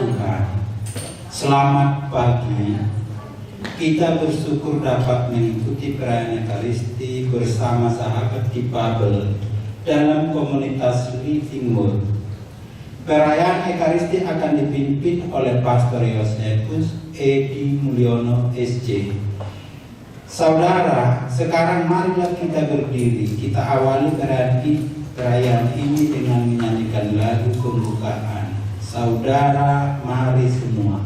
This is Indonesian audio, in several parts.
Tuhan, selamat pagi. Kita bersyukur dapat mengikuti perayaan Ekaristi bersama sahabat Difabel dalam komunitas Living Word. Perayaan Ekaristi akan dipimpin oleh Pastor Yosefus Edi Mulyono SJ. Saudara, sekarang marilah kita berdiri. Kita awali perayaan ini dengan menyanyikan lagu pembukaan. Saudara, mari semua.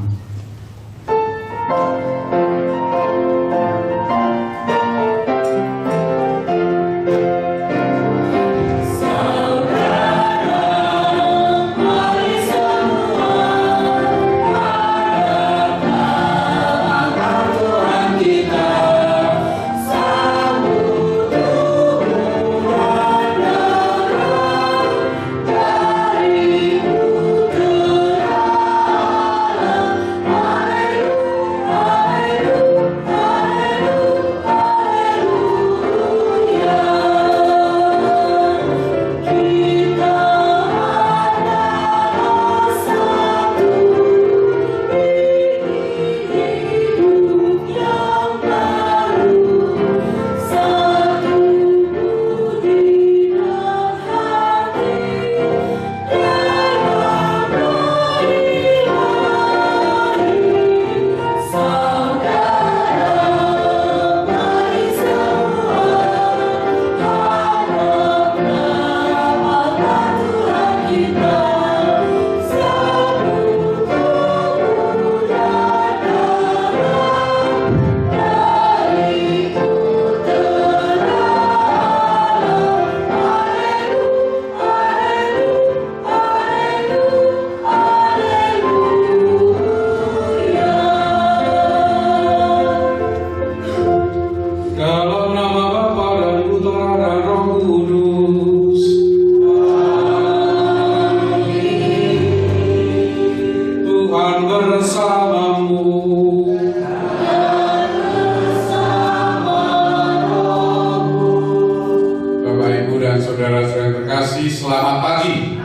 Selamat pagi.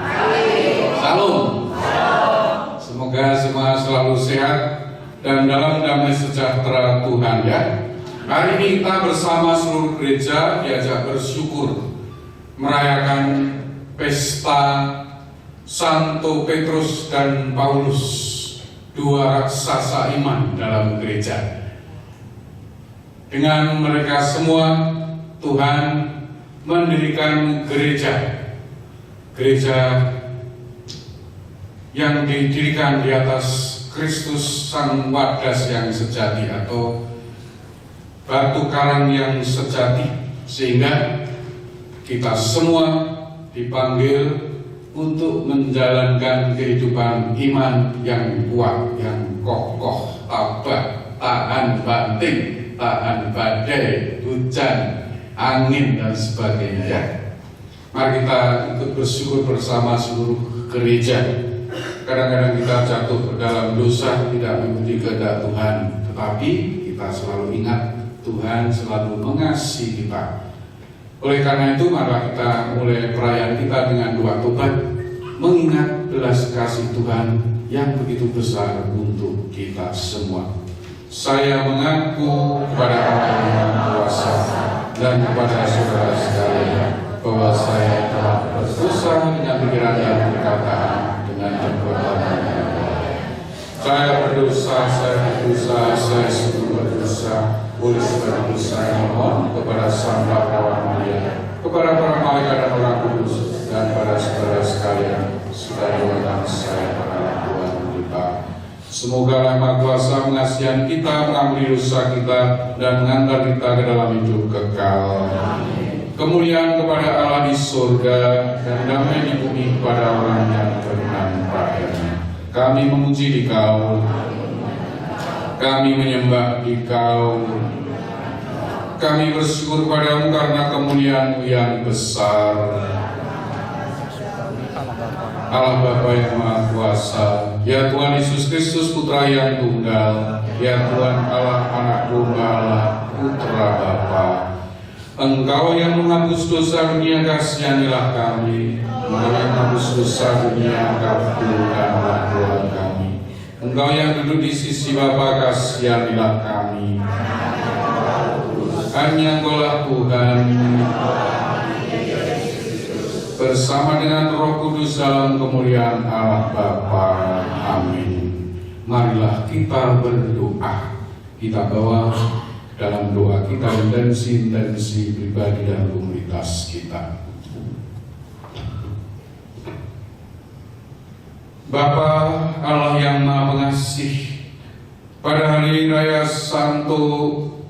Salam. Semoga semua selalu sehat dan dalam damai sejahtera Tuhan ya. Hari ini kita bersama seluruh gereja diajak bersyukur merayakan pesta Santo Petrus dan Paulus, dua raksasa iman dalam gereja. Dengan mereka semua Tuhan mendirikan gereja yang didirikan di atas Kristus Sang Wadas yang sejati atau batu karang yang sejati, sehingga kita semua dipanggil untuk menjalankan kehidupan iman yang kuat, yang kokoh, tabah, tahan banting, tahan badai, hujan, angin dan sebagainya ya. Mari kita ikut bersyukur bersama seluruh gereja. Kadang-kadang kita jatuh ke dalam dosa, tidak mengikuti kehendak Tuhan, tetapi kita selalu ingat Tuhan selalu mengasihi kita. Oleh karena itu, mari kita mulai perayaan kita dengan doa tobat, mengingat belas kasih Tuhan yang begitu besar untuk kita semua. Saya mengaku kepada Allah yang kuasa dan kepada saudara sekalian bahwa saya telah berdosa dengan pikiran dan perkataan, dengan perbuatan yang baik. Saya berdosa, saya sungguh berdosa. Oleh sebab itu saya mohon kepada Sang Bapa Maria, kepada para malaikat dan orang kudus, dan pada saudara sekalian, supaya doakan saya pada Tuhan kita. Semoga Allah Maha Kuasa mengasihi kita, mengampuni dosa kita, dan mengantar kita ke dalam hidup kekal. Kemuliaan kepada Allah di surga dan damai di bumi kepada orang yang beriman padanya. Kami memuji Dikau, kami menyembah Dikau, kami bersyukur padamu karena kemuliaan-Mu yang besar. Allah Bapa yang Maha Kuasa, ya Tuhan Yesus Kristus Putra yang tunggal, ya Tuhan Allah Anak Domba Allah, Putra Bapa. Engkau yang menghapus dosa dunia, kasihanilah kami. Engkau yang menghapus dosa dunia, kabulkanlah doa kami. Engkau yang duduk di sisi Bapa, kasihanilah kami. Hanya Engkaulah Tuhan, bersama dengan Roh Kudus dalam kemuliaan Allah Bapa. Amin. Marilah kita berdoa. Kita bawa dalam doa kita intensi pribadi dan komunitas kita. Bapa Allah yang Maha Pengasih, pada hari raya Santo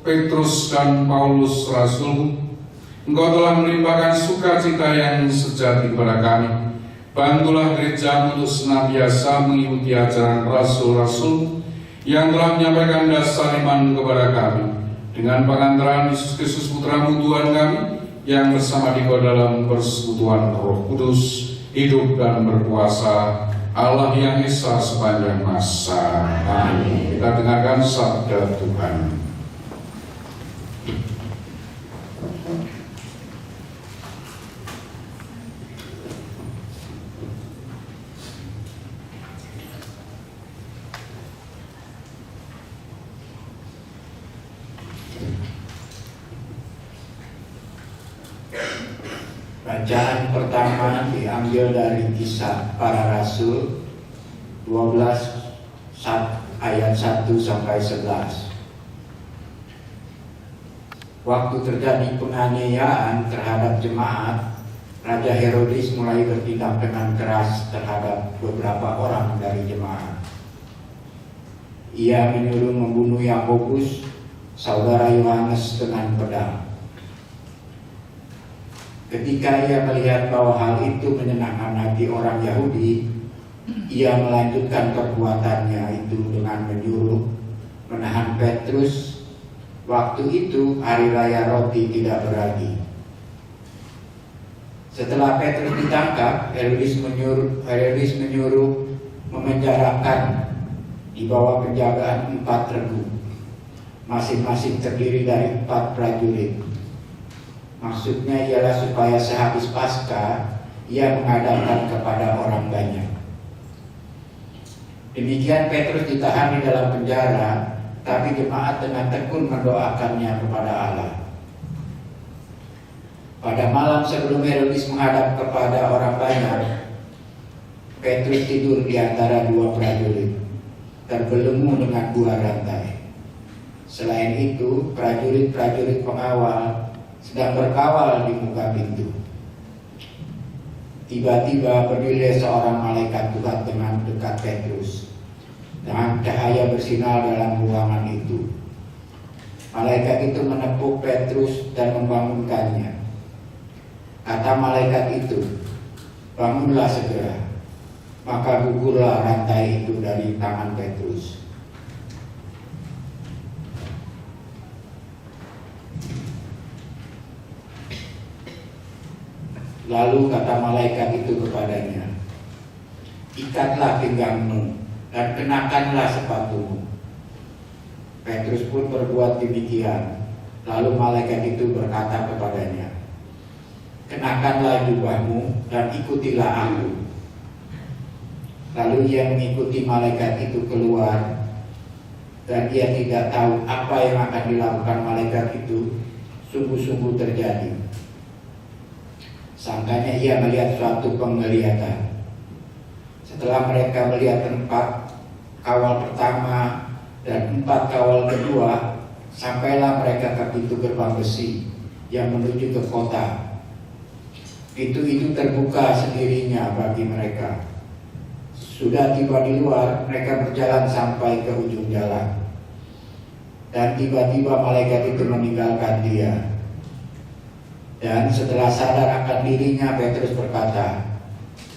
Petrus dan Paulus Rasul, Engkau telah melimpahkan sukacita yang sejati kepada kami. Bantulah gereja untuk senantiasa mengikuti ajaran rasul-rasul yang telah menyampaikan dasar iman kepada kami. Dengan pengantaran Yesus Kristus Putra-Mu Tuhan kami, yang bersama Dikau dalam persekutuan Roh Kudus, hidup dan berkuasa, Allah yang esa sepanjang masa. Amin. Kita dengarkan sabda Tuhan. Bacaan pertama diambil dari Kisah Para Rasul 12 ayat 1 sampai 11. Waktu terjadi penganiayaan terhadap jemaat, Raja Herodes mulai bertindak dengan keras terhadap beberapa orang dari jemaat. Ia menyuruh membunuh Yakobus, saudara Yohanes, dengan pedang. Ketika ia melihat bahwa hal itu menyenangkan hati orang Yahudi, ia melanjutkan perbuatannya itu dengan menyuruh menahan Petrus. Waktu itu hari raya roti tidak beragi. Setelah Petrus ditangkap, Herodes menyuruh memenjarakan di bawah penjagaan 4 regu, masing-masing terdiri dari 4 prajurit. Maksudnya ialah supaya sehabis Paskah ia menghadapkan kepada orang banyak. Demikian Petrus ditahan di dalam penjara, tapi jemaat dengan tekun mendoakannya kepada Allah. Pada malam sebelum Herodes menghadap kepada orang banyak, Petrus tidur di antara 2 prajurit, terbelenggu dengan 2 rantai. Selain itu, prajurit-prajurit pengawal sedang berkawal di muka pintu. Tiba-tiba berdiri seorang malaikat Tuhan dengan dekat Petrus. Dengan cahaya bersinar dalam ruangan itu, malaikat itu menepuk Petrus dan membangunkannya. Kata malaikat itu, "Bangunlah segera." Maka gugurlah rantai itu dari tangan Petrus. Lalu kata malaikat itu kepadanya, "Ikatlah pinggangmu dan kenakanlah sepatumu." Petrus pun berbuat demikian. Lalu malaikat itu berkata kepadanya, "Kenakanlah jubahmu dan ikutilah aku." Lalu ia mengikuti malaikat itu keluar, dan ia tidak tahu apa yang akan dilakukan malaikat itu sungguh-sungguh terjadi. Sangkanya ia melihat suatu penglihatan. Setelah mereka melihat 4 kawal pertama dan 4 kawal kedua, sampailah mereka ke pintu gerbang besi yang menuju ke kota. Pintu itu terbuka sendirinya bagi mereka. Sudah tiba di luar, mereka berjalan sampai ke ujung jalan. Dan tiba-tiba malaikat itu meninggalkan dia. Dan setelah sadar akan dirinya, Petrus berkata,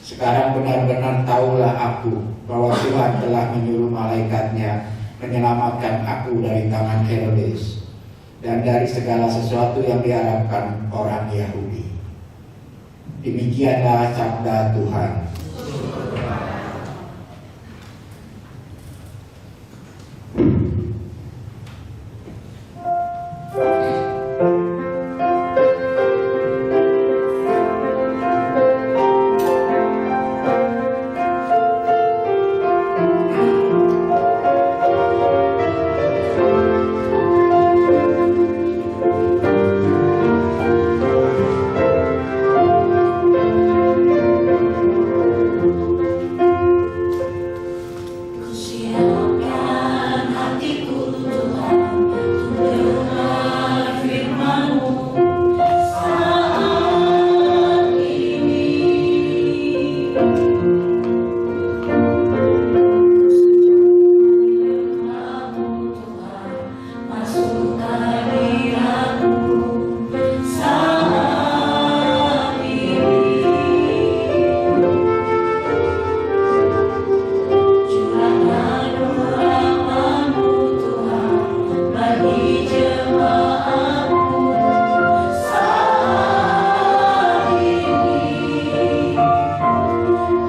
"Sekarang benar-benar tahulah aku bahwa Tuhan telah menyuruh malaikatnya menyelamatkan aku dari tangan Herodes dan dari segala sesuatu yang diharapkan orang Yahudi." Demikianlah sabda Tuhan. Siapkan hatiku Tuhan untuk dengar firman-Mu saat ini. Firman-Mu Tuhan masuk hadirat-Mu saat ini. Curahkan rahmat-Mu Tuhan bagi jemaat-Mu saat ini.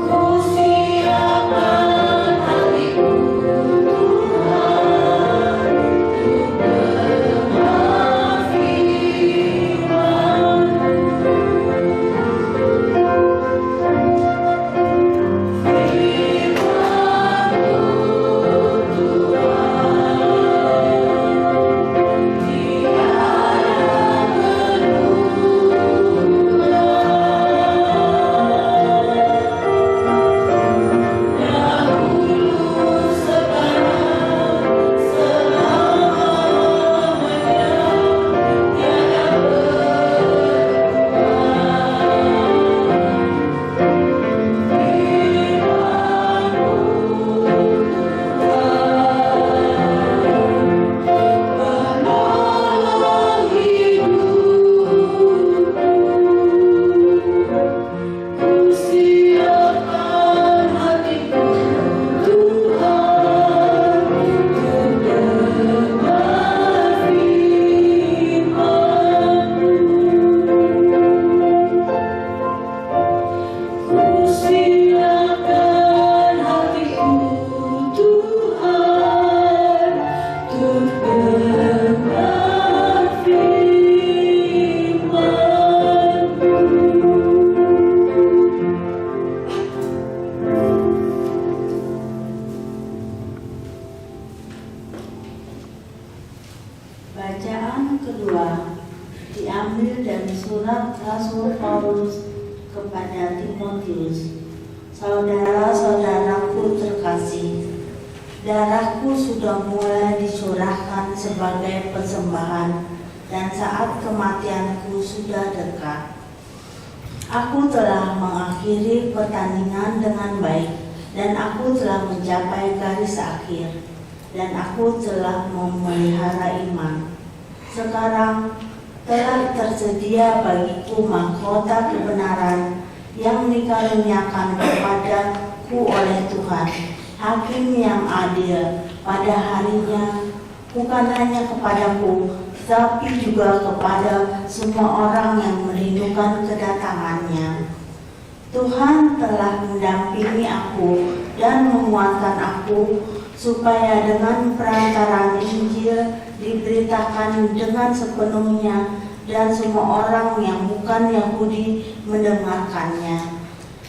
Ku siapkan hatiku Tuhan untuk dengar Bacaan kedua diambil dari surat Rasul Paulus kepada Timotius. Saudara-saudaraku terkasih, darahku sudah mulai dicurahkan sebagai persembahan dan saat kematianku sudah dekat. Aku telah mengakhiri pertandingan dengan baik dan aku telah mencapai garis akhir. Dan aku telah memelihara iman. Sekarang telah tersedia bagiku mahkota kebenaran yang dikaruniakan kepadaku oleh Tuhan, Hakim yang adil pada harinya, bukan hanya kepadaku, tapi juga kepada semua orang yang merindukan kedatangannya. Tuhan telah mendampingi aku dan menguatkan aku supaya dengan perantaraan Injil diberitakan dengan sepenuhnya dan semua orang yang bukan Yahudi mendengarkannya.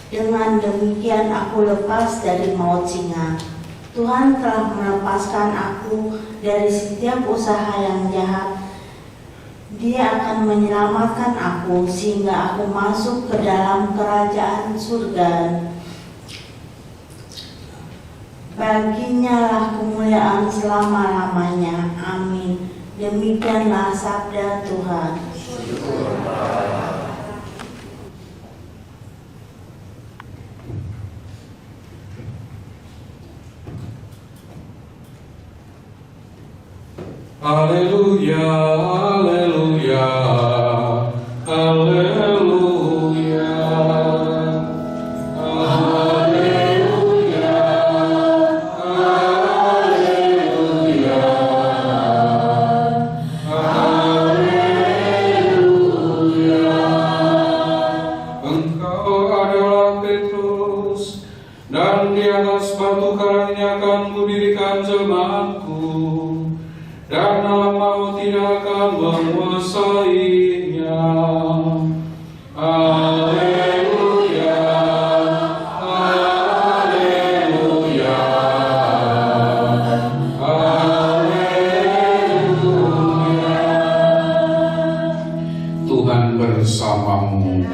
Dengan demikian aku lepas dari maut singa. Tuhan telah melepaskan aku dari setiap usaha yang jahat. Dia akan menyelamatkan aku sehingga aku masuk ke dalam kerajaan surga. Baginya lah kemuliaan selama-lamanya. Amin. Demikianlah sabda Tuhan. Haleluya, haleluya, haleluya. Dan di atas batu karang ini akan kudirikan jemaatku, dan alam maut tidak akan menguasainya. Haleluya, haleluya, haleluya. Tuhan bersamamu.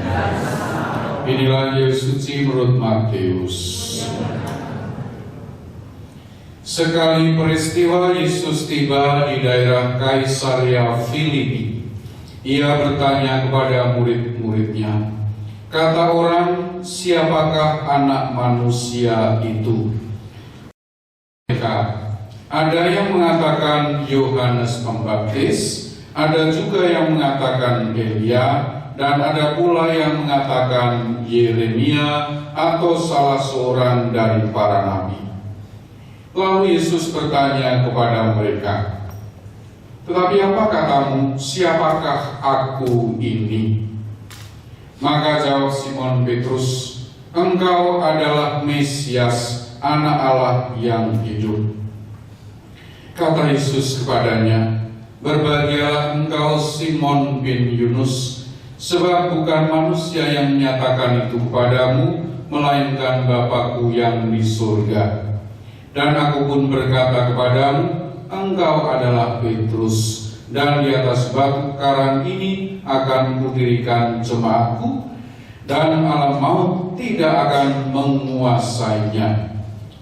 Inilah Injil suci menurut Matius. Sekali peristiwa Yesus tiba di daerah Kaisaria Filipi, ia bertanya kepada murid-muridnya, kata orang, siapakah anak manusia itu? Mereka, ada yang mengatakan Yohanes Pembaptis, ada juga yang mengatakan Elia, dan ada pula yang mengatakan Yeremia atau salah seorang dari para nabi. Lalu Yesus bertanya kepada mereka, tetapi apa katamu, siapakah aku ini? Maka jawab Simon Petrus, engkau adalah Mesias, anak Allah yang hidup. Kata Yesus kepadanya, berbahagialah engkau Simon bin Yunus, sebab bukan manusia yang menyatakan itu kepadamu, melainkan Bapa-Ku yang di surga. Dan aku pun berkata kepadamu, engkau adalah Petrus, dan di atas batu karang ini akan kudirikan jemaatku, dan alam maut tidak akan menguasainya.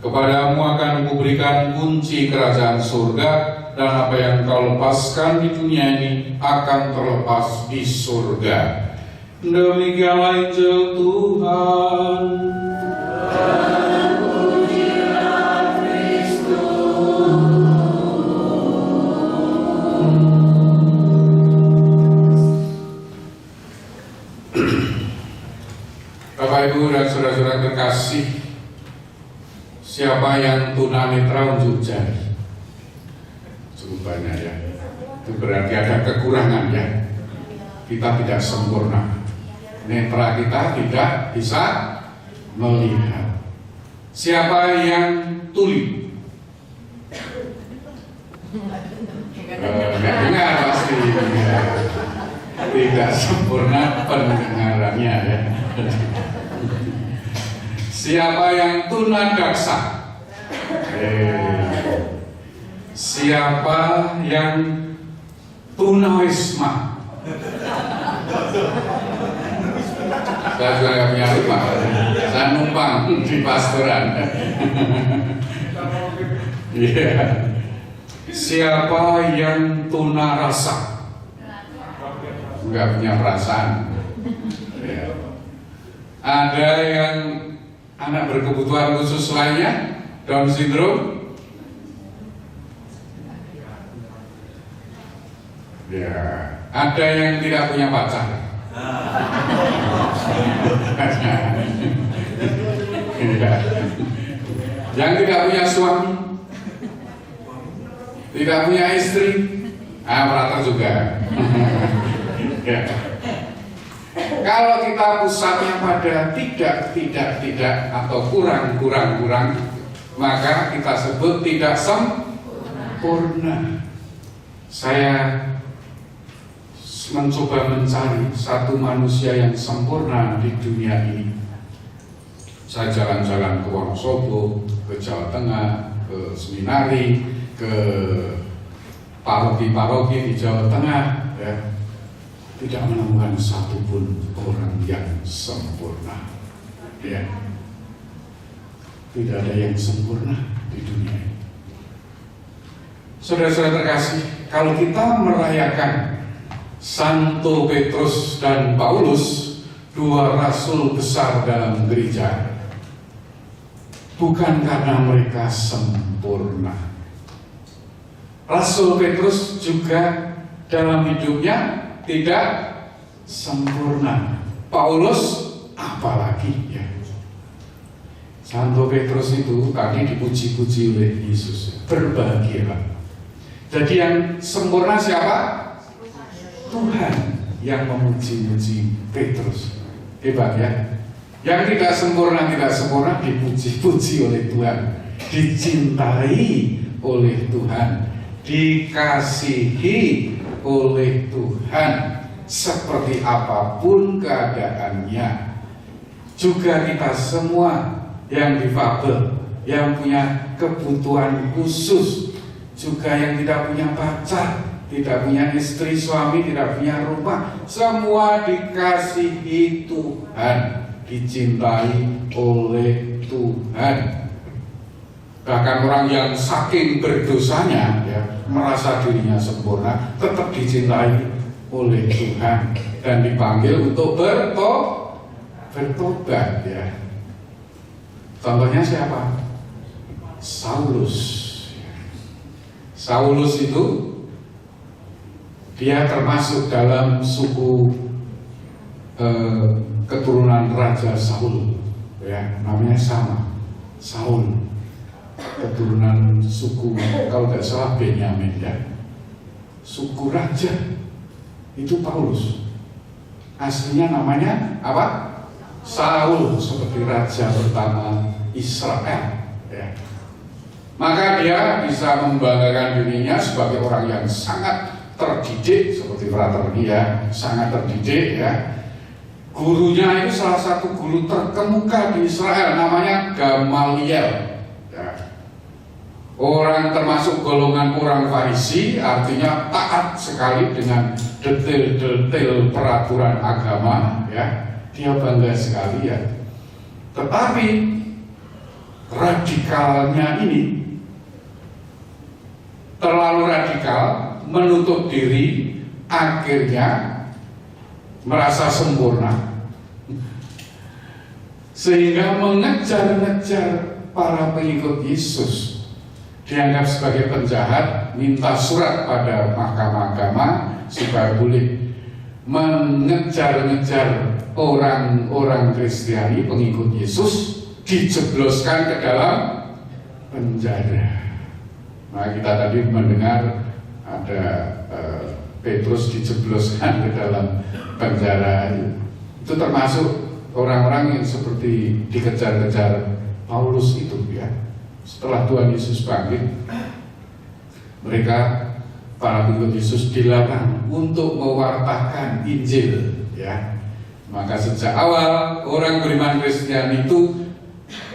Kepadamu akan kuberikan kunci kerajaan surga, dan apa yang kau lepaskan di dunia ini akan terlepas di surga. Demikianlah Injil Tuhan. Bapak, Ibu, dan saudara-saudara terkasih, siapa yang tunanetra unjuk jari? Cukup banyak ya. Itu berarti ada kekurangan ya. Kita tidak sempurna. Netra kita tidak bisa melihat. Siapa yang tuli? Enggak dengar pasti. Tidak sempurna pendengarannya ya. Siapa yang tunadaksa? Siapa yang tunawisma? Saya juga nggak punya rumah, saya numpang di pastoran. Yeah. Siapa yang tunarasa? Nggak punya perasaan. Yeah. Ada yang anak berkebutuhan khusus lainnya, Down syndrome. Ya, ada yang tidak punya pacar. Yang tidak punya suami, tidak punya istri, merata juga. Ya. Kalau kita pusatnya pada tidak atau kurang, maka kita sebut tidak sempurna. Saya mencoba mencari satu manusia yang sempurna di dunia ini. Saya jalan-jalan ke Wonosobo, ke Jawa Tengah, ke seminari, ke paroki-paroki di Jawa Tengah, ya. Tidak menemukan satupun orang yang sempurna, ya. Tidak ada yang sempurna di dunia ini. Saudara-saudara terkasih, kalau kita merayakan Santo Petrus dan Paulus, dua rasul besar dalam gereja, bukan karena mereka sempurna. Rasul Petrus juga dalam hidupnya tidak sempurna. Paulus apalagi ya. Santo Petrus itu tadi dipuji-puji oleh Yesus. Berbahagialah. Jadi yang sempurna siapa? Tuhan yang memuji-muji Petrus. Hebat ya. Yang tidak sempurna dipuji-puji oleh Tuhan, dicintai oleh Tuhan, dikasihi oleh Tuhan seperti apapun keadaannya. Juga kita semua yang difabel, yang punya kebutuhan khusus, juga yang tidak punya pacar, tidak punya istri, suami, tidak punya rumah, semua dikasihi Tuhan, dicintai oleh Tuhan. Bahkan orang yang saking berdosanya ya, merasa dirinya sempurna, tetap dicintai oleh Tuhan dan dipanggil untuk bertobat ya. Contohnya siapa? Saulus. Saulus itu dia termasuk dalam suku keturunan Raja Saul ya, namanya sama, Saul, keturunan suku, kalau tidak salah Benyamin ya, suku raja. Itu Paulus, aslinya namanya apa? Saul, seperti raja pertama Israel ya. Maka dia bisa membanggakan dirinya sebagai orang yang sangat terdidik, seperti frater dia sangat terdidik ya. Gurunya itu salah satu guru terkemuka di Israel, namanya Gamaliel ya. Orang termasuk golongan orang Farisi, artinya taat sekali dengan detail-detail peraturan agama ya. Dia bangga sekali ya. Tetapi radikalnya ini terlalu radikal, menutup diri, akhirnya merasa sempurna, sehingga mengejar-ngejar para pengikut Yesus. Dianggap sebagai penjahat, minta surat pada mahkamah agama supaya boleh mengejar-ngejar orang-orang Kristiani pengikut Yesus, dijebloskan ke dalam penjara. Nah, kita tadi mendengar ada Petrus dijebloskan ke dalam penjara. Itu termasuk orang-orang yang seperti dikejar-kejar Paulus itu ya. Setelah Tuhan Yesus bangkit, mereka para pengikut Yesus dilarang untuk mewartakan Injil ya. Maka sejak awal orang beriman Kristen itu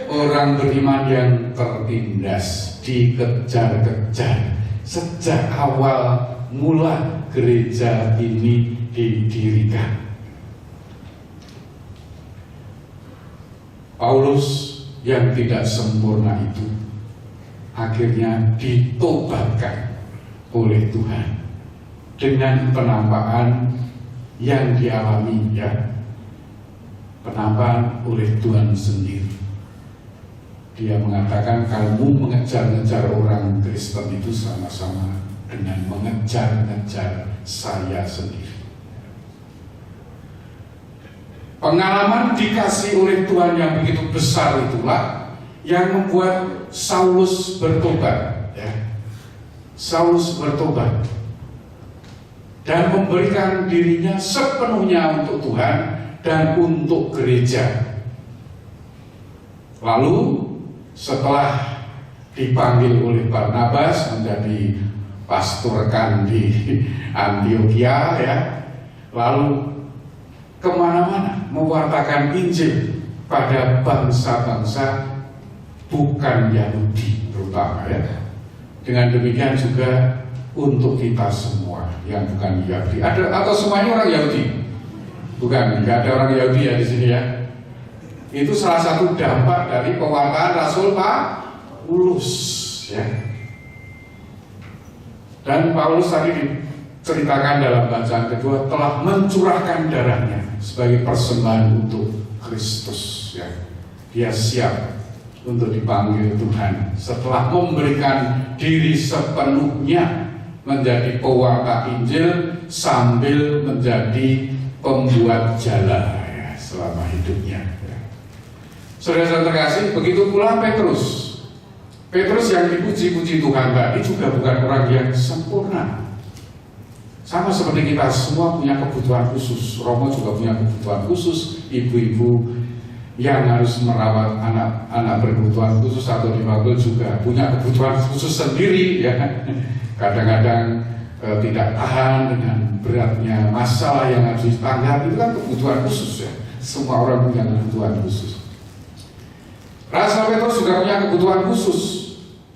orang beriman yang tertindas, dikejar-kejar. Sejak awal mula gereja ini didirikan. Paulus yang tidak sempurna itu akhirnya ditobatkan oleh Tuhan dengan penampakan yang dialami ya, penampakan oleh Tuhan sendiri. Dia mengatakan, kamu mengejar-ngejar orang Kristen itu sama-sama dengan mengejar-ngejar saya sendiri. Pengalaman dikasih oleh Tuhan yang begitu besar itulah yang membuat Saulus bertobat ya. Saulus bertobat dan memberikan dirinya sepenuhnya untuk Tuhan dan untuk gereja. Lalu setelah dipanggil oleh Barnabas menjadi pastorkan di Antioquia ya, lalu kemana-mana mewartakan Injil pada bangsa-bangsa bukan Yahudi terutama ya. Dengan demikian juga untuk kita semua yang bukan Yahudi. Ada atau semuanya orang Yahudi? Bukan, nggak ada orang Yahudi ya di sini ya. Itu salah satu dampak dari pewartaan Rasul Paulus ya. Dan Paulus tadi diceritakan dalam bacaan kedua telah mencurahkan darahnya sebagai persembahan untuk Kristus ya. Dia siap untuk dipanggil Tuhan setelah memberikan diri sepenuhnya menjadi pewarta Injil sambil menjadi pembuat jala ya, selama hidupnya ya. Saudara-saudara terkasih, begitu pula Petrus. Petrus yang dipuji-puji Tuhan tadi juga bukan orang yang sempurna. Sama seperti kita semua punya kebutuhan khusus. Romo juga punya kebutuhan khusus. Ibu-ibu yang harus merawat anak-anak berkebutuhan khusus atau difabel juga punya kebutuhan khusus sendiri ya. Kadang-kadang tidak tahan dengan beratnya masalah yang harus ditanggapi, itu kan kebutuhan khusus ya. Semua orang punya kebutuhan khusus. Rasul Petrus juga punya kebutuhan khusus,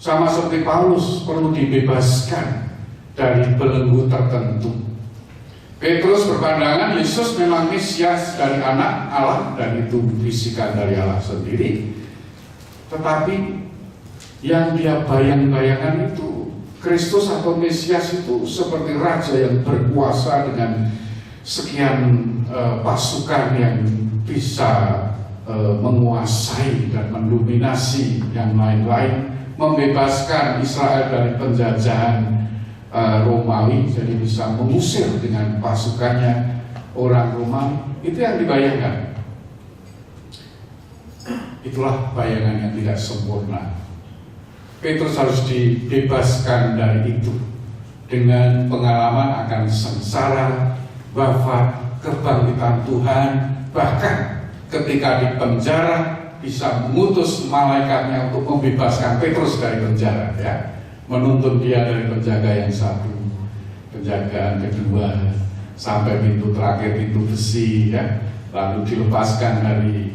sama seperti Paulus, perlu dibebaskan dari belenggu tertentu. Petrus berpandangan Yesus memang Mesias dari anak Allah dan itu bisikan dari Allah sendiri. Tetapi yang dia bayang-bayangkan itu Kristus atau Mesias itu seperti raja yang berkuasa dengan sekian pasukan yang bisa menguasai dan mendominasi yang lain-lain, membebaskan Israel dari penjajahan Romawi, jadi bisa mengusir dengan pasukannya orang Romawi. Itu yang dibayangkan. Itulah bayangan yang tidak sempurna. Petrus harus dibebaskan dari itu dengan pengalaman akan sengsara, wafat, kebangkitan Tuhan, bahkan ketika di penjara bisa mengutus malaikatnya untuk membebaskan Petrus dari penjara, ya, menuntun dia dari penjaga yang satu, penjagaan kedua, sampai pintu terakhir, pintu besi, ya, lalu dilepaskan dari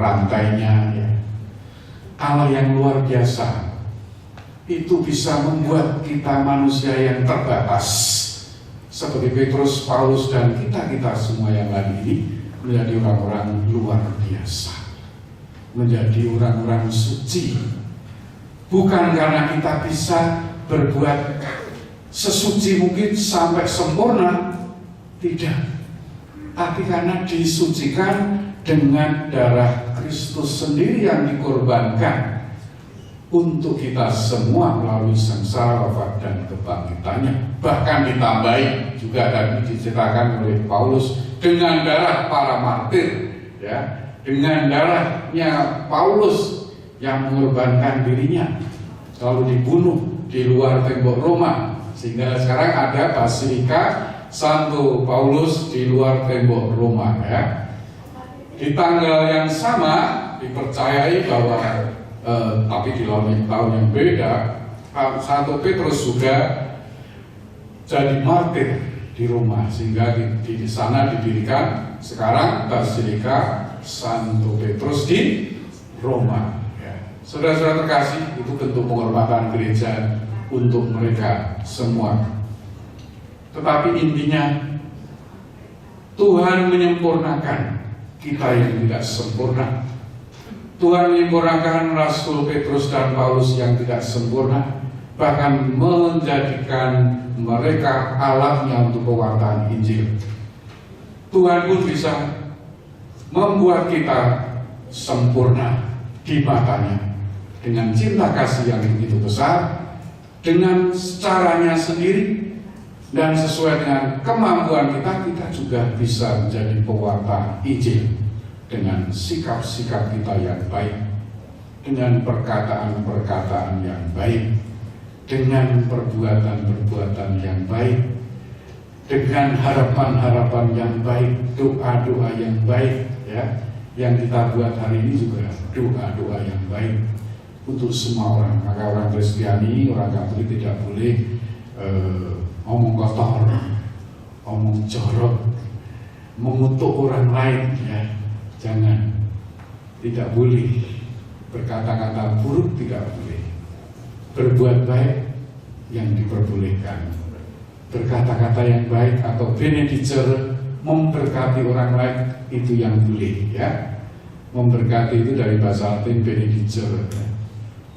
rantainya, ya. Allah yang luar biasa itu bisa membuat kita manusia yang terbatas seperti Petrus, Paulus, dan kita semua yang lain ini menjadi orang-orang luar biasa, menjadi orang-orang suci. Bukan karena kita bisa berbuat sesuci mungkin sampai sempurna, tidak, tapi karena disucikan dengan darah Kristus sendiri yang dikorbankan untuk kita semua melalui sengsara, wafat, dan kebangkitannya. Bahkan ditambahi juga tadi diceritakan oleh Paulus dengan darah para martir, ya, dengan darahnya Paulus yang mengorbankan dirinya lalu dibunuh di luar tembok Roma, sehingga sekarang ada Basilika Santo Paulus di luar tembok Roma, ya. Di tanggal yang sama dipercayai bahwa tapi di tahun yang beda, Santo Petrus juga jadi martir di Roma, sehingga di sana didirikan sekarang Basilika Santo Petrus di Roma, ya. Saudara-saudara terkasih, itu bentuk penghormatan gereja untuk mereka semua. Tetapi intinya Tuhan menyempurnakan kita yang tidak sempurna. Tuhan menyempurnakan Rasul Petrus dan Paulus yang tidak sempurna, bahkan menjadikan mereka alatnya untuk pewartaan Injil. Tuhan pun bisa membuat kita sempurna di matanya dengan cinta kasih yang begitu besar, dengan caranya sendiri dan sesuai dengan kemampuan kita juga bisa menjadi pewarta Injil dengan sikap-sikap kita yang baik, dengan perkataan-perkataan yang baik, dengan perbuatan-perbuatan yang baik, dengan harapan-harapan yang baik, doa-doa yang baik, ya, yang kita buat hari ini juga doa-doa yang baik untuk semua orang. Maka orang Kristiani, orang Katolik tidak boleh omong kotor, omong jorok, mengutuk orang lain, ya, jangan, tidak boleh berkata-kata buruk, tidak boleh. Berbuat baik yang diperbolehkan, berkata-kata yang baik atau benedicer, memberkati orang lain, itu yang boleh, ya. Memberkati itu dari bahasa Latin benedicer, ya.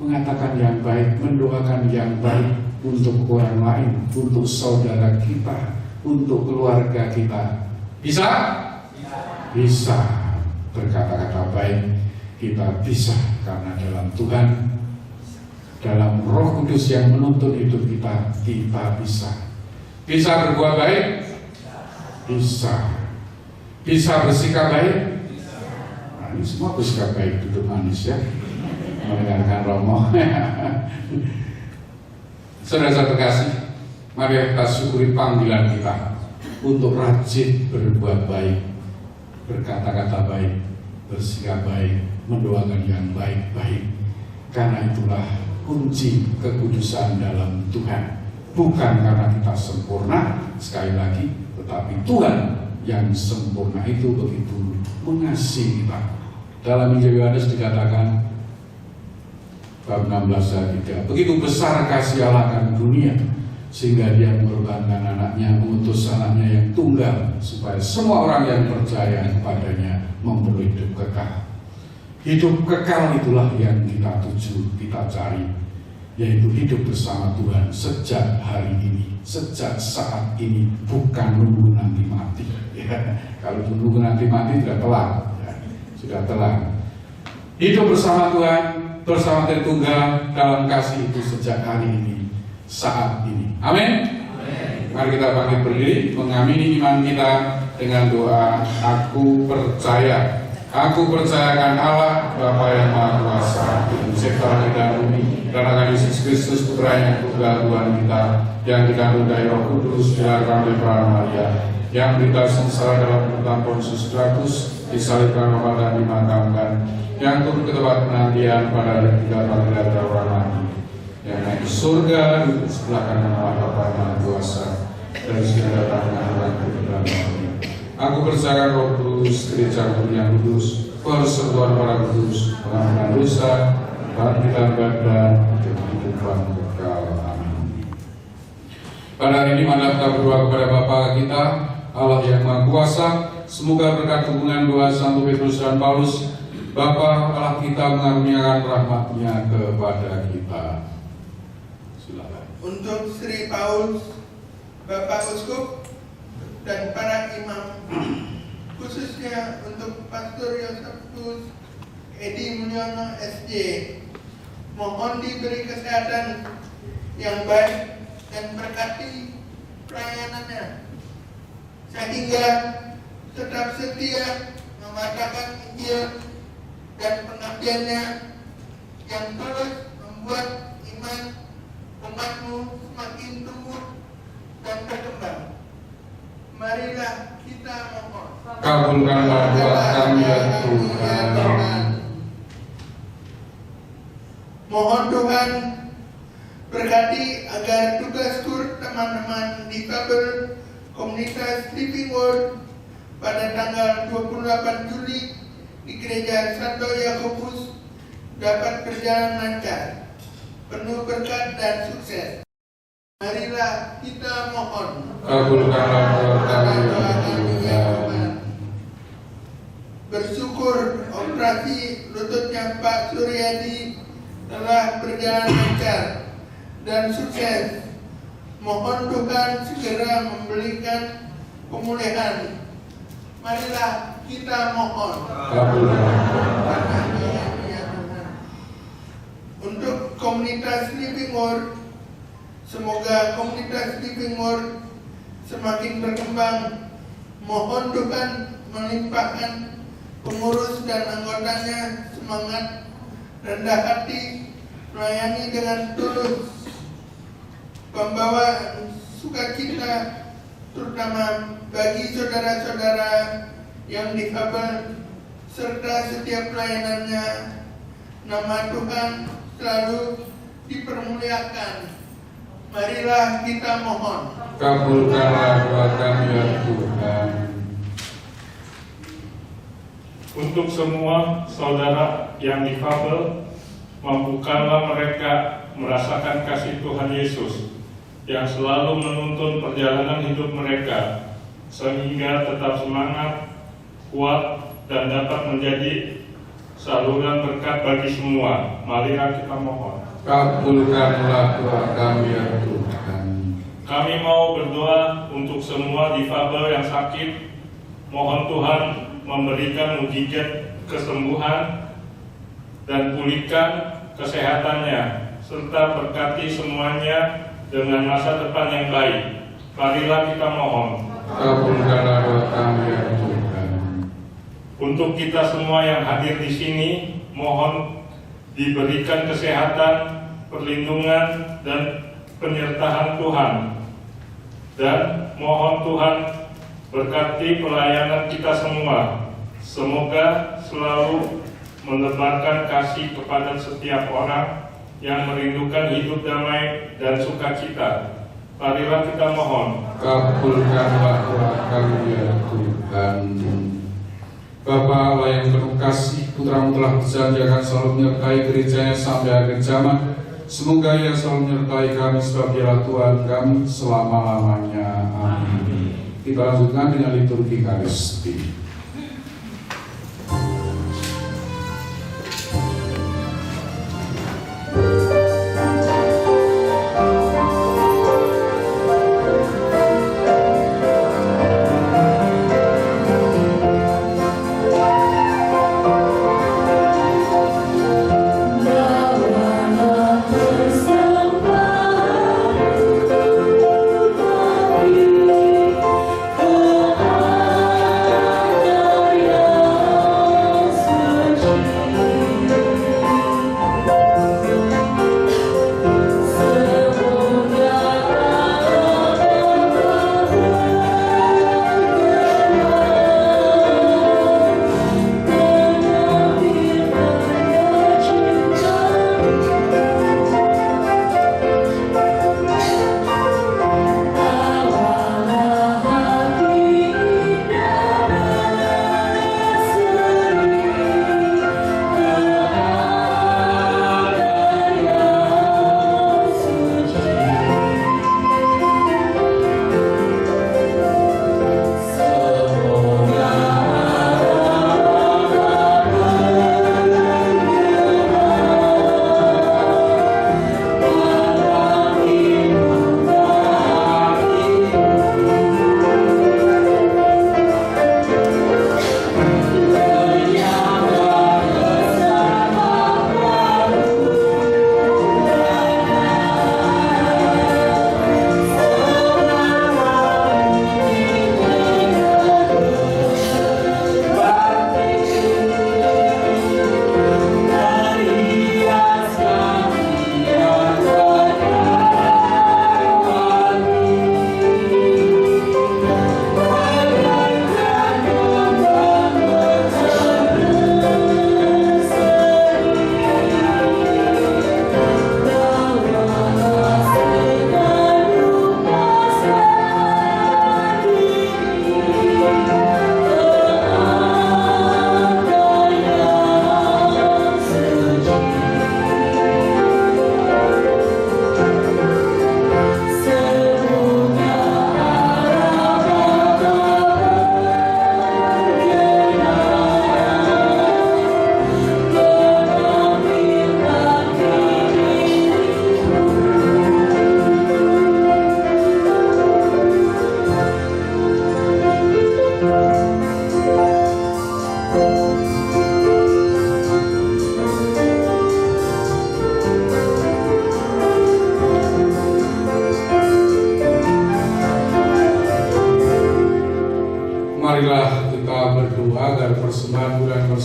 Mengatakan yang baik, mendoakan yang baik untuk orang lain, untuk saudara kita, untuk keluarga kita. Bisa? Bisa. Berkata-kata baik kita bisa, karena dalam Tuhan, dalam Roh Kudus yang menuntun hidup kita, kita bisa. Bisa berbuat baik? Bisa. Bisa bersikap baik? Nah, ini semua bersikap baik, duduk manis, ya, mendengarkan Romo. Saudara-saudara terkasih, mari kita syukuri panggilan kita untuk rajin berbuat baik, berkata-kata baik, bersikap baik, mendoakan yang baik-baik. Karena itulah kunci kekudusan dalam Tuhan. Bukan karena kita sempurna, sekali lagi, tetapi Tuhan yang sempurna itu begitu mengasihi kita. Dalam Injil Yohanes dikatakan bab 16 ayat 3, begitu besar kasih Allah akan dunia sehingga dia mengorbankan anaknya, mengutus anaknya yang tunggal, supaya semua orang yang percaya kepadanya memperoleh hidup kekal. Hidup kekal itulah yang kita tuju, kita cari, yaitu hidup bersama Tuhan sejak hari ini, sejak saat ini, bukan nunggu nanti mati. Ya, kalau nunggu nanti mati sudah telat, ya, sudah telat. Hidup bersama Tuhan, bersama Tritunggal dalam kasih itu sejak hari ini, saat ini. Amin. Mari kita bangkit berdiri, mengamini iman kita dengan doa, aku percaya. Aku percayakan Allah, Bapa yang Maha Kuasa, Pencipta langit dan bumi, dan akan Yesus Kristus Putra yang tunggal Tuhan kita, yang dikandung dari Roh Kudus, dilahirkan oleh Perawan Maria, yang berita sengsara dalam penutupan Pontius Pilatus, disalibkan dan dimakamkan, yang turun ke tempat penantian pada hari ketiga bangkit dari orang mati, yang naik ke surga, duduk sebelah kanan Allah Bapa yang Maha Kuasa, dari sini datang dengan Tuhan. Aku percaya Roh Kudus, Gereja yang kudus, persekutuan para kudus, pengampunan dosa, bangkitan badan, dan kehidupan kekal. Amin. Pada hari ini mari kita berdoa kepada Bapa kita, Allah yang Maha Kuasa. Semoga berkat hubungan doa Santo Petrus dan Paulus, Bapa Allah kita mengaruniakan rahmat-Nya kepada kita. Silakan. Untuk Sri Paulus, Bapak Uskup, dan para imam, khususnya untuk Pastor Yosefus Edi Mulyono SJ, mohon diberi kesehatan yang baik dan berkati pelayanannya, sehingga tetap setia mematahkan Injil dan pengabdiannya yang terus membuat iman umatmu semakin tumbuh dan berkembang. Marilah kita mohon. Kabulkanlah doa kami ya Tuhan. Mohon Tuhan berkati agar tugas kur teman-teman difabel komunitas Living Word pada tanggal 28 Juli di Gereja Santo Yakobus dapat berjalan lancar, penuh berkat dan sukses. Marilah kita mohon. Kabulkanlah doa kami ya Tuhan. Bersyukur operasi lututnya Pak Suryadi telah berjalan lancar dan sukses. Mohon Tuhan segera memberikan pemulihan. Marilah kita mohon. Untuk komunitas Living Word, semoga komunitas Living Word semakin berkembang. Mohon Tuhan melimpahkan pengurus dan anggotanya semangat, rendah hati, melayani dengan tulus, membawa sukacita terutama bagi saudara-saudara yang difabel serta setiap pelayanannya. Nama Tuhan selalu dipermuliakan. Marilah kita mohon. Kabulkanlah doa kami ya Tuhan. Untuk semua saudara yang difabel, mampukanlah mereka merasakan kasih Tuhan Yesus yang selalu menuntun perjalanan hidup mereka, sehingga tetap semangat, kuat, dan dapat menjadi saluran berkat bagi semua. Marilah kita mohon. Kabulkanlah doa kami ya Tuhan. Kami mau berdoa untuk semua difabel yang sakit. Mohon Tuhan memberikan mukjizat kesembuhan dan pulihkan kesehatannya, serta berkati semuanya dengan masa depan yang baik. Marilah kita mohon. Kabulkanlah doa kami ya Tuhan. Untuk kita semua yang hadir di sini, mohon diberikan kesehatan, perlindungan, dan penyertaan Tuhan. Dan mohon Tuhan berkati pelayanan kita semua. Semoga selalu menebarkan kasih kepada setiap orang yang merindukan hidup damai dan sukacita. Marilah kita mohon. Kabulkanlah doa kami ya Tuhan. Bapa Allah yang penuh kasih, Putra-Mu telah berjanji akan selalu menyertai gerejanya sampai akhir zaman. Semoga Ia selalu menyertai kami sebab Dialah Tuhan kami selama-lamanya. Amin. Kita lanjutkan dengan liturgi Ekaristi.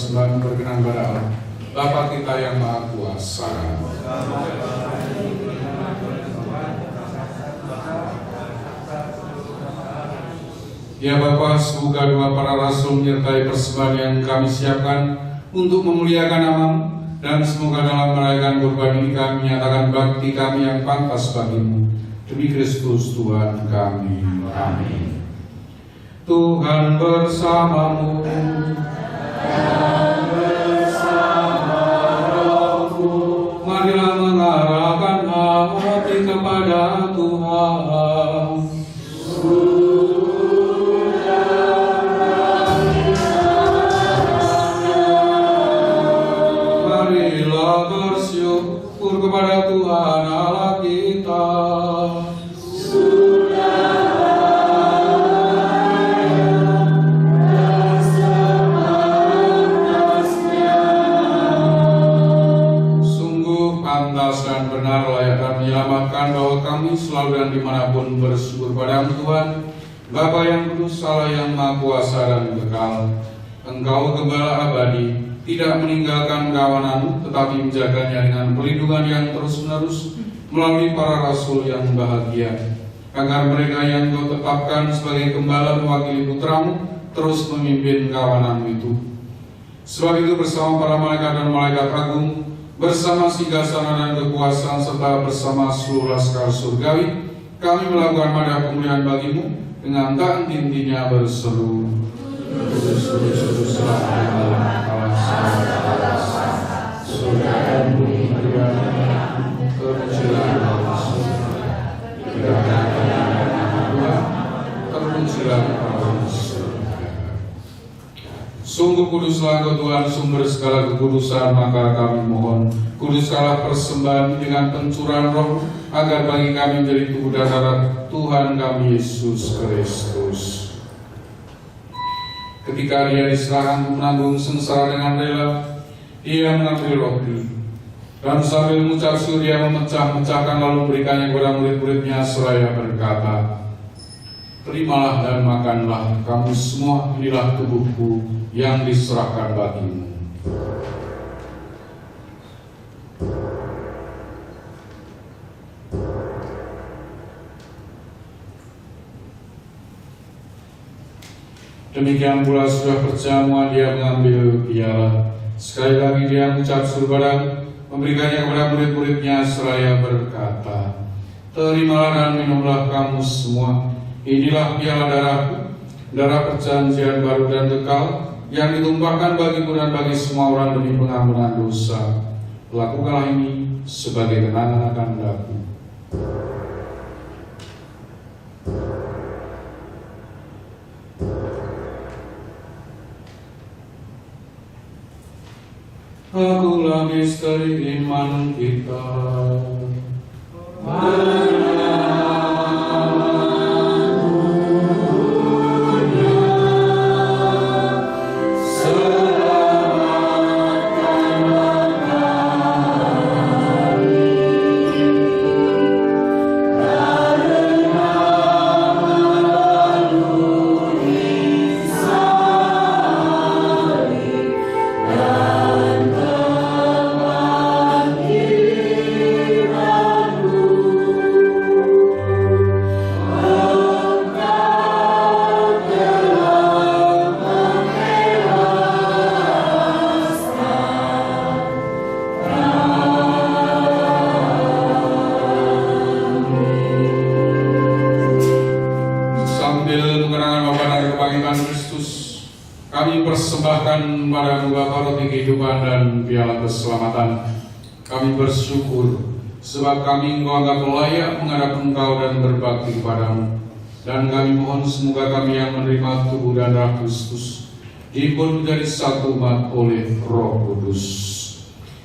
persembahan berkenan pada Allah, Bapa kita yang Maha Kuasa. Ya Bapa, semoga doa para rasul menyertai persembahan yang kami siapkan untuk memuliakan nama-Mu, dan semoga dalam merayakan kurban ini kami menyatakan bakti kami yang pantas bagimu. Demi Kristus Tuhan kami. Amin. Tuhan bersamamu. Marilah mengarahkan hati kepada Tuhan. Marilah bersyukur kepada Tuhan Allah kita. Menyelamatkan bahwa kami selalu dan dimanapun bersyukur padamu Tuhan, Bapa yang kudus, Allah yang Maha Kuasa dan kekal. Engkau Gembala abadi, tidak meninggalkan kawananmu, tetapi menjaganya dengan perlindungan yang terus-menerus melalui para rasul yang bahagia, agar mereka yang kau tetapkan sebagai gembala mewakili putramu terus memimpin kawananmu itu. Sebab itu bersama para malaikat dan malaikat agung, bersama singgasana dan kekuasaan serta bersama seluruh laskar surgawi, kami melakukan pada kemuliaan bagimu dengan tak henti-hentinya berseru. Kudus, kudus, kuduslah Allah surga dan bumi terpujilah terpujilah Sungguh kuduslah Engkau Tuhan, sumber segala kekudusan, maka kami mohon, kuduskanlah persembahan dengan pencurahan roh, agar bagi kami menjadi tubuh dan darah Tuhan kami Yesus Kristus. Ketika Dia diserahkan untuk menanggung sengsara dengan rela, Dia mengambil roti, dan sambil mengucap syukur Dia memecah-mecahkan lalu memberikannya kepada murid-muridnya seraya berkata, terimalah dan makanlah kamu semua, inilah tubuhku yang diserahkan bagimu. Demikian pula sudah perjamuan Dia mengambil piala. Sekali lagi Dia mengucap syukur padamu, memberikannya kepada murid-muridnya seraya berkata, terimalah dan minumlah kamu semua, inilah piala darahku, darah perjanjian baru dan kekal, yang ditumpahkan bagimu dan bagi semua orang demi pengampunan dosa. Lakukanlah ini sebagai kenangan akan daku. Akulah misteri iman kita. Persembahkan padamu Bapa roti kehidupan dan piala keselamatan. Kami bersyukur sebab kami Engkau anggap layak menghadap Engkau dan berbakti kepadamu. Dan kami mohon semoga kami yang menerima tubuh dan darah Kristus dihimpun menjadi satu umat oleh Roh Kudus.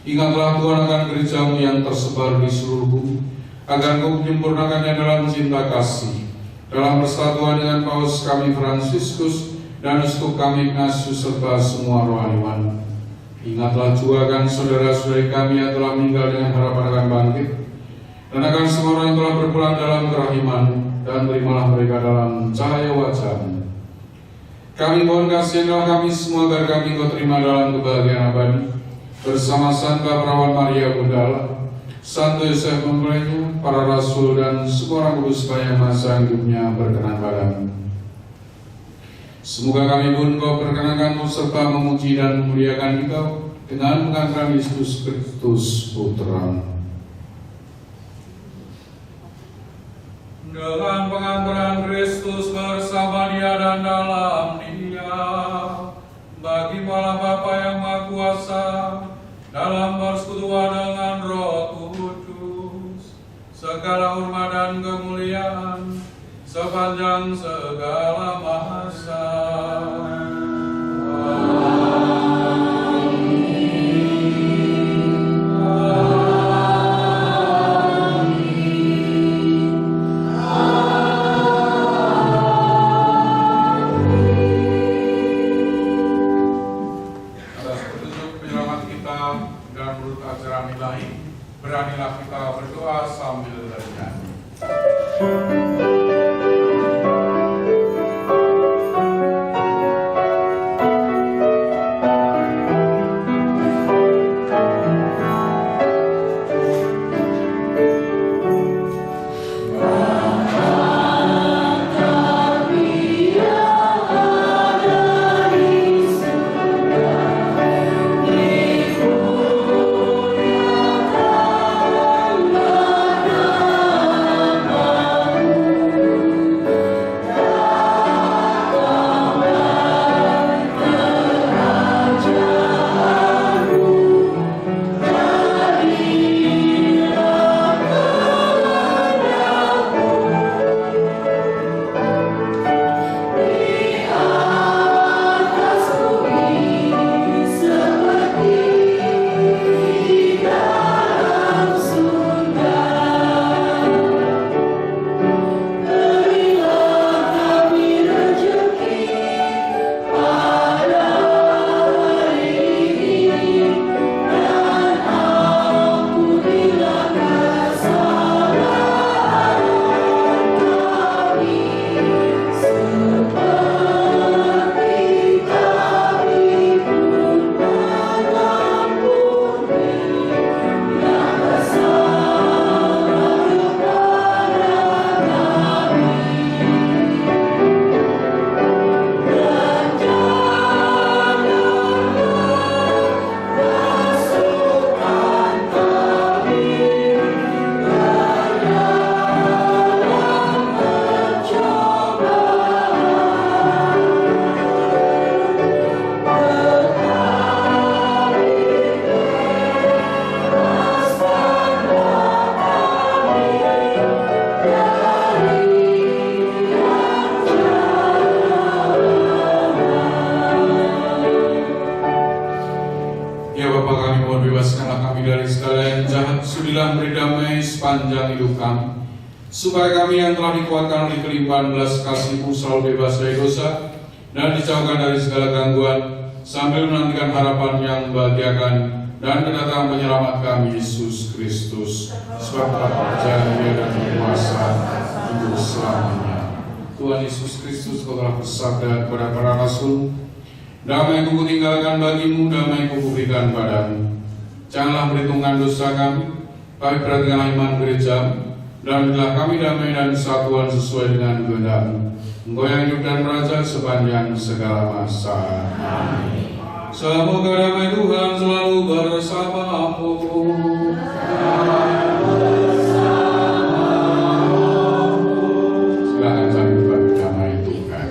Ingatlah Tuhan akan gereja-Mu yang tersebar di seluruh bumi, agar Engkau menyempurnakannya dalam cinta kasih, dalam persatuan dengan Paus kami Fransiskus dan uskup kami Ignatius serta semua rohaniwan. Ingatlah juga akan saudara-saudari kami yang telah meninggal dengan harapan akan bangkit, dan akan semua orang yang telah berpulang dalam kerahiman, dan terimalah mereka dalam cahaya wajah-Mu. Kami mohon kasihanlah kami semua agar kami Kau terima dalam kebahagiaan abadi bersama Santa Perawan Maria Bunda Allah, Santo Yosef mempelainya, para rasul dan semua orang kudus sepanjang masa hidupnya berkenan padamu. Semoga kami pun Kau perkenankan serta memuji dan memuliakan Engkau dengan mengangkat Yesus Kristus Putra-Mu. Dengan pengampunan Kristus bersama Dia dan dalam Dia, bagi Allah Bapa yang Maha Kuasa, dalam persekutuan dengan Roh Kudus, segala hormat dan kemuliaan sepanjang segala masa. Beranilah kita berdoa sambil bernyanyi. Sepanjang hidup kami, supaya kami yang telah dikuatkan oleh kelimpahan belas kasih-Mu selalu bebas dari dosa dan dijauhkan dari segala gangguan, sambil menantikan harapan yang membahagiakan dan kedatangan penyelamat kami Yesus Kristus, sebab telah percaya Dia dan berkuasa untuk selamanya. Tuhan Yesus Kristus, Kau telah bersabda kepada para rasul, damai Ku tinggalkan bagimu, damai Ku berikan padamu. Janganlah perhitungkan dosa kami, tapi perhatikanlah iman gereja, dan berilah kami damai dan kesatuan sesuai dengan kehendak-Mu. Engkau yang hidup dan beraja sepanjang segala masa. Amin. Semoga damai Tuhan selalu bersamamu. Silakan sambil berdamai Tuhan.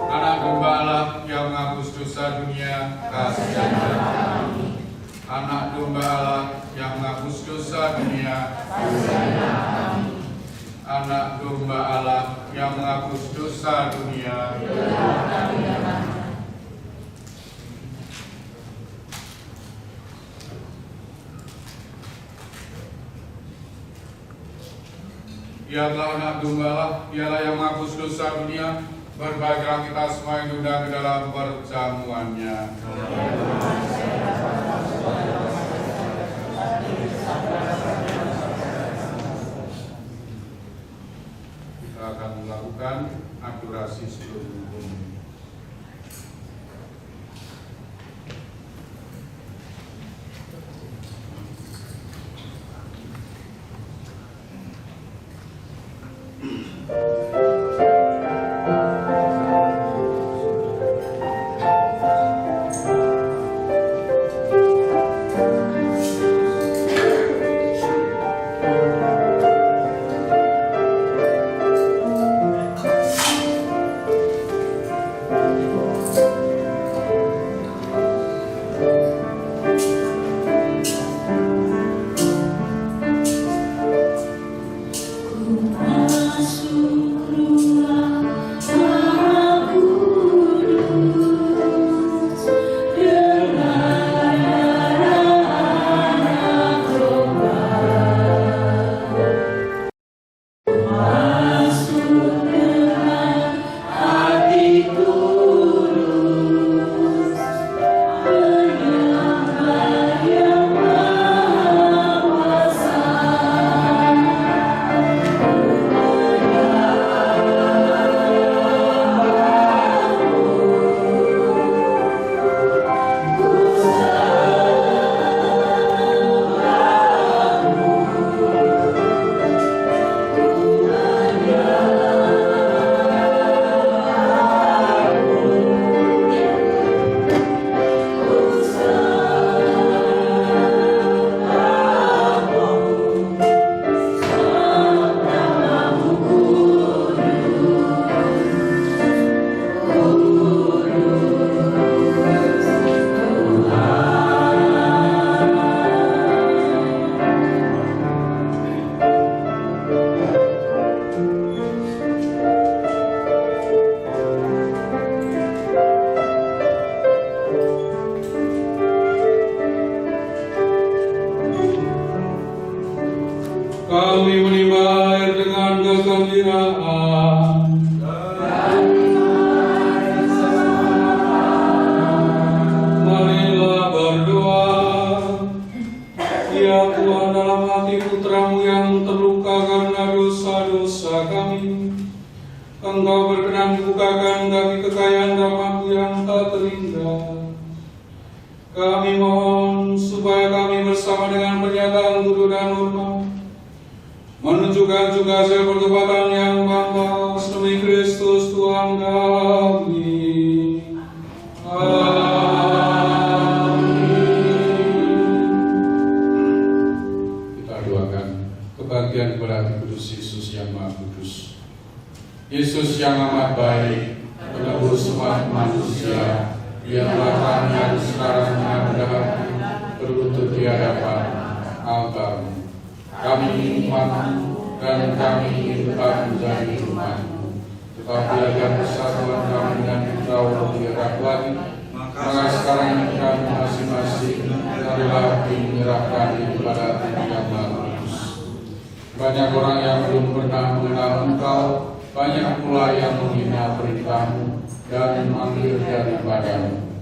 Anak domba Allah yang menghapus dosa dunia, kasihanlah kami. Anak domba Allah yang menghapus dosa dunia, kasihanlah kami. Anak domba Allah yang menghapus dosa dunia. Ia telah anak domba Allah, ialah yang menghapus dosa dunia. Berbahagialah kita semua yang diundang ke dalam perjamuannya. Kita akan melakukan adorasi sebelum umum. Kami menimba air dengan kegembiraan. Marilah berdoa. Ya Tuhan, dalam hati putramu yang terluka karena dosa-dosa kami, Engkau berkenan bukakan kami kekayaan rahmat-Mu yang tak terhingga. Kami mohon supaya kami bersama dengan pernyataan tuduh dan hormat menunjukkan juga hasil pertobatan yang pantas demi Kristus Tuhan kami. Amin. Kita doakan kebahagiaan kepada hati kudus Yesus yang Maha Kudus. Yesus yang amat baik, penebus umat manusia, biarlah kami yang sekarang menghadap hati berlutut di hadapan altar-Mu. Kami umat-Mu dan kami ingin tetap menjadi umat-Mu. Tetapi agar persatuan kami dengan Engkau lebih erat lagi, maka sekarang ini kami masing-masing marilah hati menyerahkan diri kepada Tuhan yang Maha Kudus. Banyak orang yang belum pernah mengenal Engkau, banyak pula yang menghina perintah-Mu dan memanggil daripada-Mu.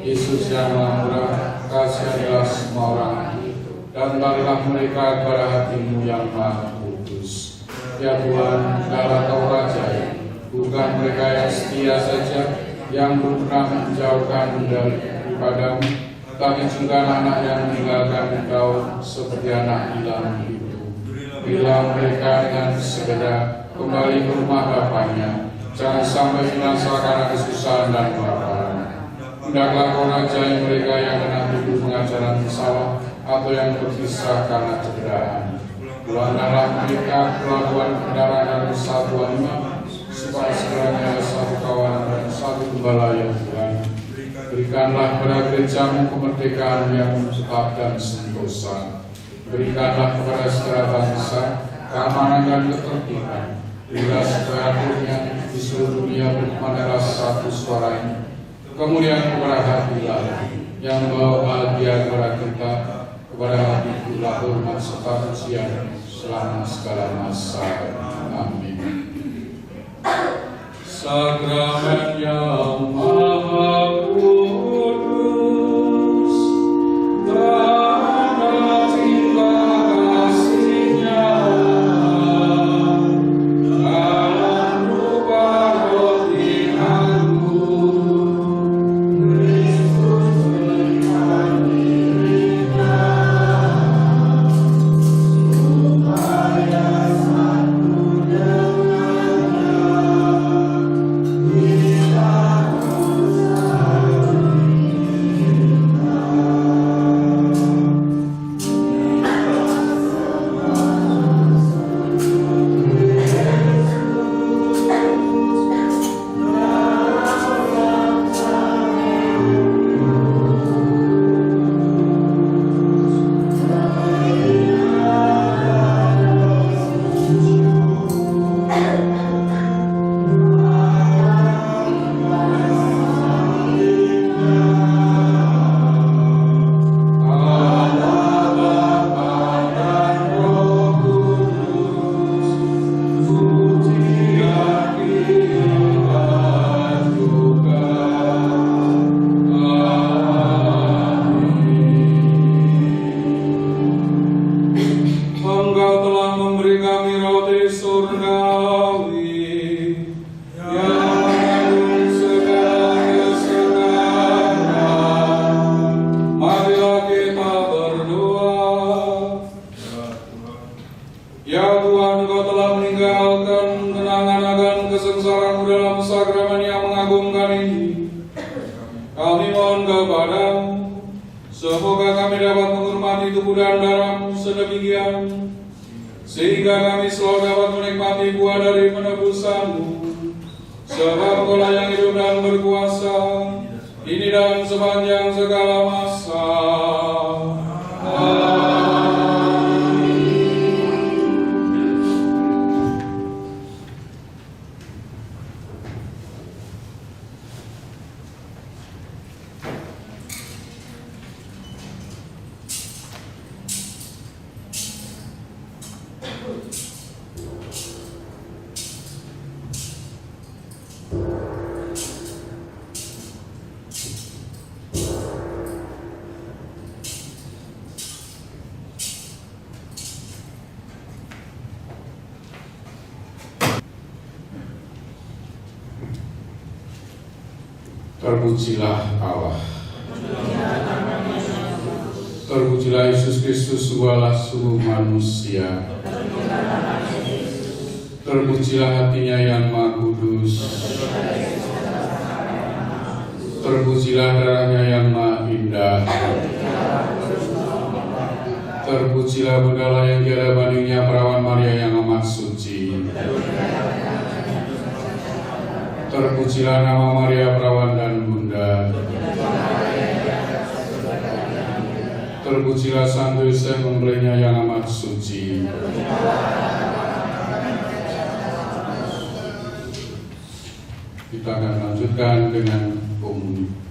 Yesus yang Maha Murah, kasihanilah semua orang dan berilah mereka kepada hati-Mu yang Maha Kudus. Ya Tuhan, adalah Kau Raja, bukan mereka yang setia saja, yang belum pernah menjauhkan daripada-Mu, tapi juga anak yang meninggalkan Engkau seperti anak hilang itu. Berilah mereka dengan segera kembali ke rumah Bapaknya, jangan sampai binasa karena kesusahan dan kelaparan. Hendaklah Kau rajai mereka yang kena tuduh pengajaran salah atau yang terpisah karena cederaan. Pulangkanlah mereka ke pelabuhan kendaraan dan persatuan iman, supaya sekiranya satu kawanan dan satu gembala yang Tuhan. Berikanlah kepada gereja-Mu kemerdekaan yang tetap dan sentosa. Berikanlah kepada segala bangsa keamanan dan ketertiban, bila seterusnya di seluruh dunia berkumandang satu suara ini. Kemudian kepada hatilah yang membawa bahagia kepada kita, kepada hatiku lah hormat serta pujian selama segala masa. Amin. Sakramen yang Maha Kudus, tanda cinta kasih-Nya dalam rupa roti anggur, Kristus berikan diri-Nya supaya satu dengannya kita Semoga kami dapat menghormati tubuh dan darah-Mu sedemikian, sehingga kami selalu dapat menikmati buah dari penebusan-Mu. Sebab Engkau-lah yang hidup dan berkuasa, kini dan sepanjang segala masa. Amin. Terpujilah Allah. Terpujilah Yesus Kristus, sungguhlah sungguh manusia. Terpujilah hatinya yang Maha Kudus. Terpujilah darahnya yang Maha Indah. Terpujilah Bundalah yang tiada bandingnya, Perawan Maria yang amat suci. Terpujilah nama Maria Perawan dan Bunda. Terpujilah Santo Yosef mempelainya yang amat suci. Kita akan lanjutkan dengan komuni.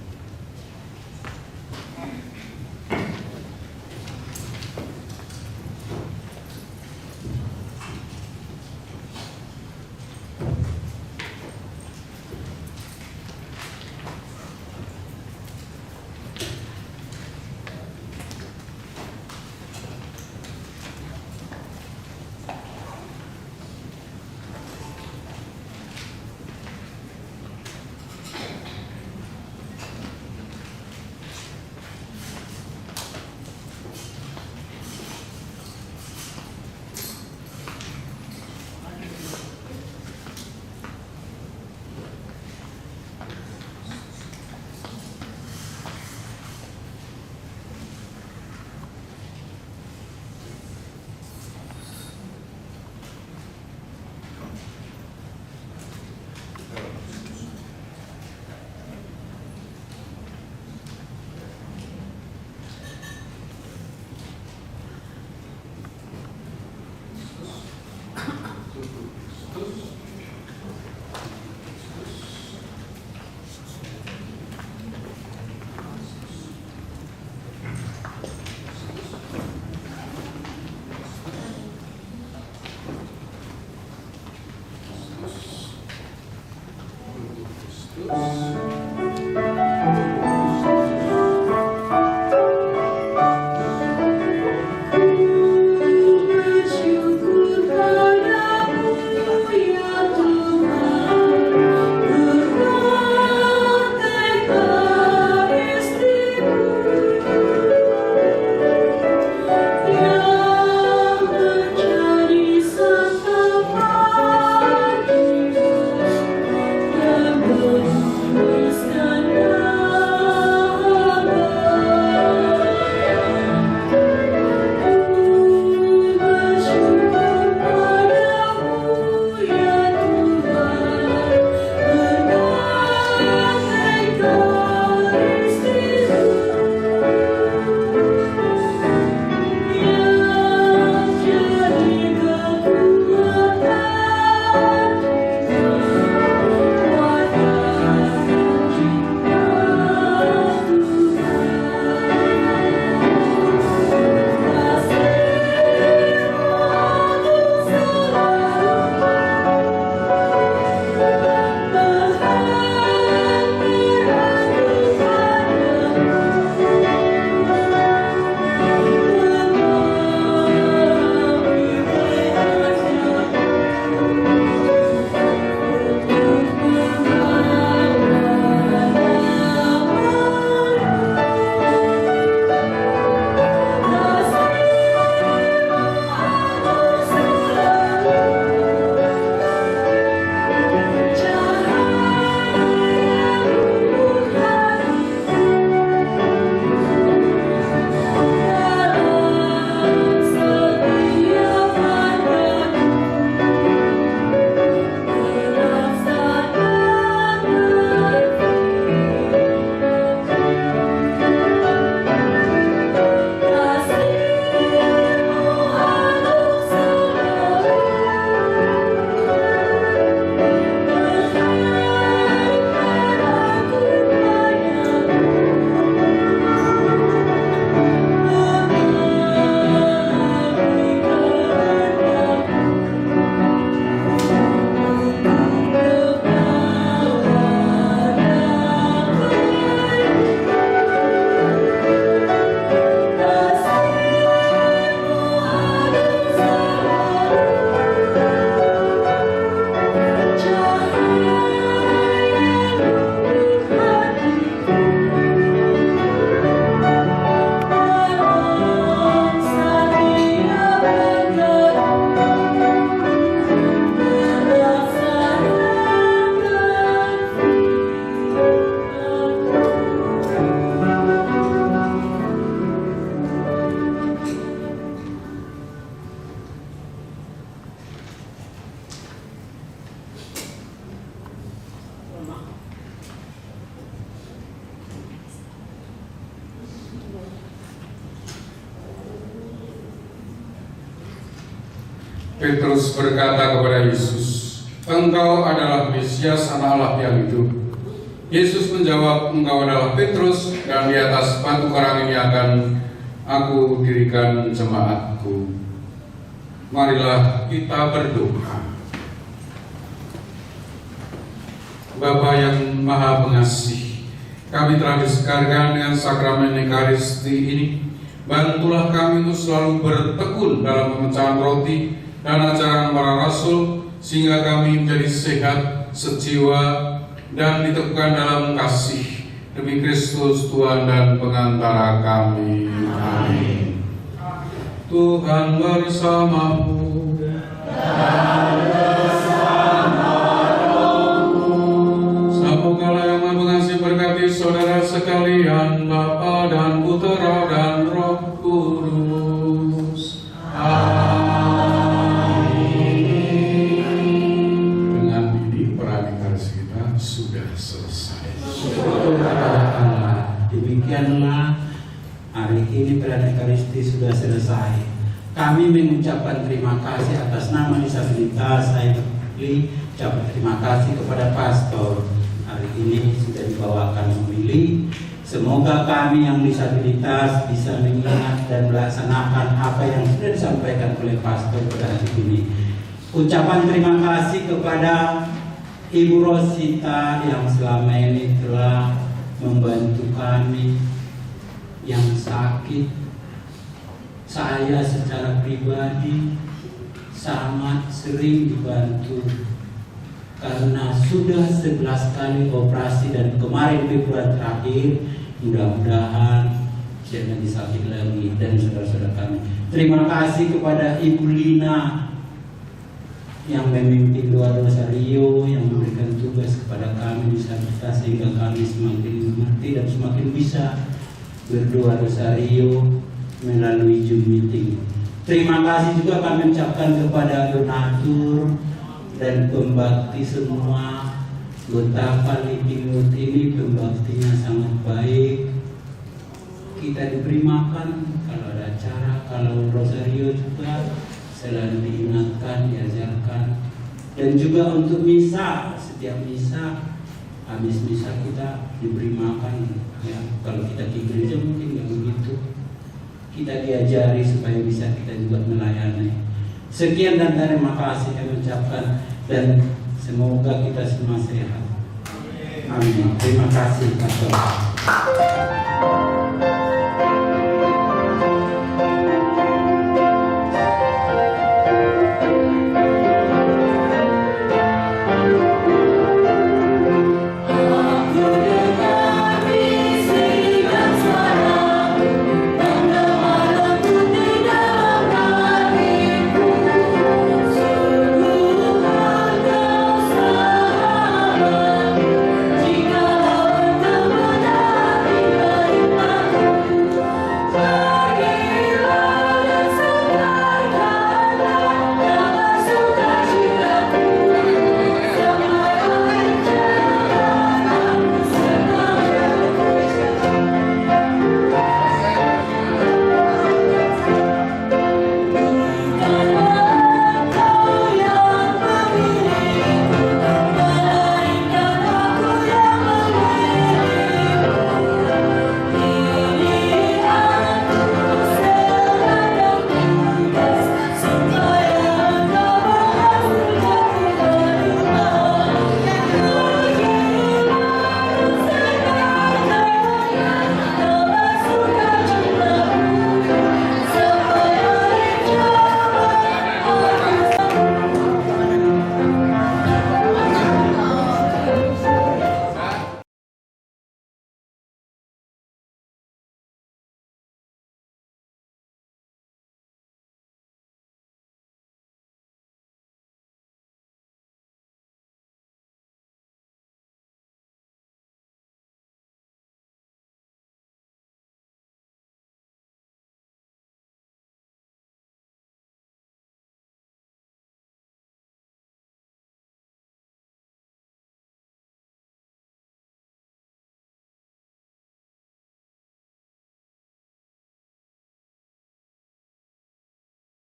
Petrus berkata kepada Yesus, "Engkau adalah Mesias, Anak Allah yang hidup." Yesus menjawab, "Engkau adalah Petrus, dan di atas batu karang ini akan Aku dirikan jemaatku." Marilah kita berdoa. Bapa yang Maha Pengasih, kami telah disegarkan dengan sakramen Ekaristi ini. Bantulah kami untuk selalu bertekun dalam pemecahan roti dan ajaran para rasul, sehingga kami menjadi sehat, sejiwa, dan diteguhkan dalam kasih demi Kristus Tuhan dan pengantara kami. Amin. Tuhan bersamamu. Semoga Yang Maha Pengasih berkati saudara sekalian, Bapa dan Putera dan Roh Kudus. Dengan ini perayaan Ekaristi kita sudah selesai. Syukur kepada Allah. Demikianlah hari ini perayaan Ekaristi sudah selesai. Kami mengucapkan terima kasih atas nama disabilitas. Saya ucapkan terima kasih kepada pastor. Hari ini sudah dibawakan memilih. Semoga kami yang disabilitas bisa mengingat dan melaksanakan apa yang sudah disampaikan oleh pastor pada hari ini. Ucapan terima kasih kepada Ibu Rosita yang selama ini telah membantu kami yang sakit. Saya secara pribadi sangat sering dibantu karena sudah 11 kali operasi, dan kemarin Februari terakhir. Mudah-mudahan jangan disakit lagi, dan saudara-saudara kami. Terima kasih kepada Ibu Lina yang memimpin doa rosario, yang memberikan tugas kepada kami disabilitas sehingga kami semakin mengerti dan semakin bisa berdoa rosario melalui Zoom meeting. Terima kasih juga kami ucapkan kepada donatur dan pembakti semua. Betapa Living Word ini pembaktinya sangat baik. Kita diberi makan kalau ada acara, kalau rosario juga selalu diingatkan, diajarkan. Dan juga untuk misa, setiap misa, habis misa kita diberi makan. Ya, kalau kita di gereja mungkin nggak begitu. Kita diajari supaya bisa kita juga melayani. Sekian dan terima kasih kami ucapkan, dan semoga kita semua sehat. Amin. Terima kasih, Pastor.